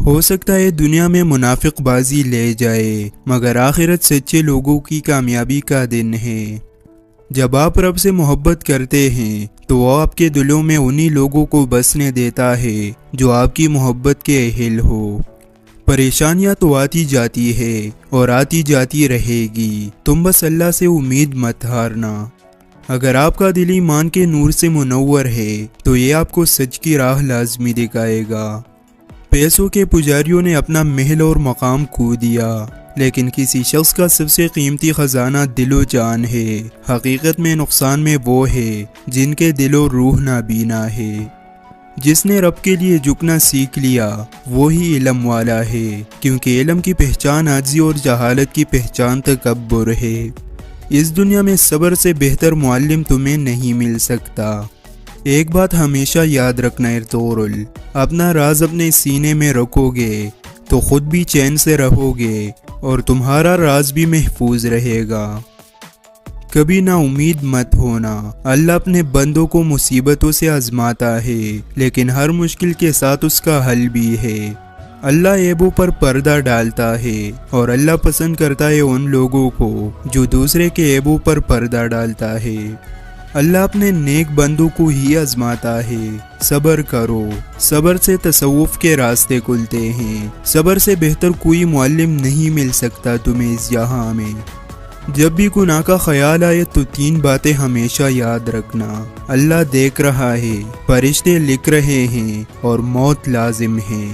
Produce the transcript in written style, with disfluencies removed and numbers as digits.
ہو سکتا ہے دنیا میں منافق بازی لے جائے، مگر آخرت سچے لوگوں کی کامیابی کا دن ہے۔ جب آپ رب سے محبت کرتے ہیں تو وہ آپ کے دلوں میں انہی لوگوں کو بسنے دیتا ہے جو آپ کی محبت کے اہل ہو۔ پریشانیاں تو آتی جاتی ہے اور آتی جاتی رہے گی، تم بس اللہ سے امید مت ہارنا۔ اگر آپ کا دل ایمان کے نور سے منور ہے تو یہ آپ کو سچ کی راہ لازمی دکھائے گا۔ پیسوں کے پجاریوں نے اپنا محل اور مقام کھو دیا، لیکن کسی شخص کا سب سے قیمتی خزانہ دل و جان ہے۔ حقیقت میں نقصان میں وہ ہے جن کے دل و روح نابینا ہے۔ جس نے رب کے لیے جھکنا سیکھ لیا وہی علم والا ہے، کیونکہ علم کی پہچان عاجزی اور جہالت کی پہچان تکبر ہے۔ اس دنیا میں صبر سے بہتر معلم تمہیں نہیں مل سکتا۔ ایک بات ہمیشہ یاد رکھنا ارطغرل، اپنا راز اپنے سینے میں رکھو گے تو خود بھی چین سے رہو گے اور تمہارا راز بھی محفوظ رہے گا۔ کبھی نا امید مت ہونا، اللہ اپنے بندوں کو مصیبتوں سے آزماتا ہے، لیکن ہر مشکل کے ساتھ اس کا حل بھی ہے۔ اللہ عیبوں پر پردہ ڈالتا ہے اور اللہ پسند کرتا ہے ان لوگوں کو جو دوسرے کے عیبوں پر پردہ ڈالتا ہے۔ اللہ اپنے نیک بندوں کو ہی آزماتا ہے۔ صبر کرو، صبر سے تصوف کے راستے کھلتے ہیں۔ صبر سے بہتر کوئی معلم نہیں مل سکتا تمہیں اس جہاں میں۔ جب بھی گناہ کا خیال آئے تو 3 باتیں ہمیشہ یاد رکھنا: اللہ دیکھ رہا ہے، فرشتے لکھ رہے ہیں اور موت لازم ہے۔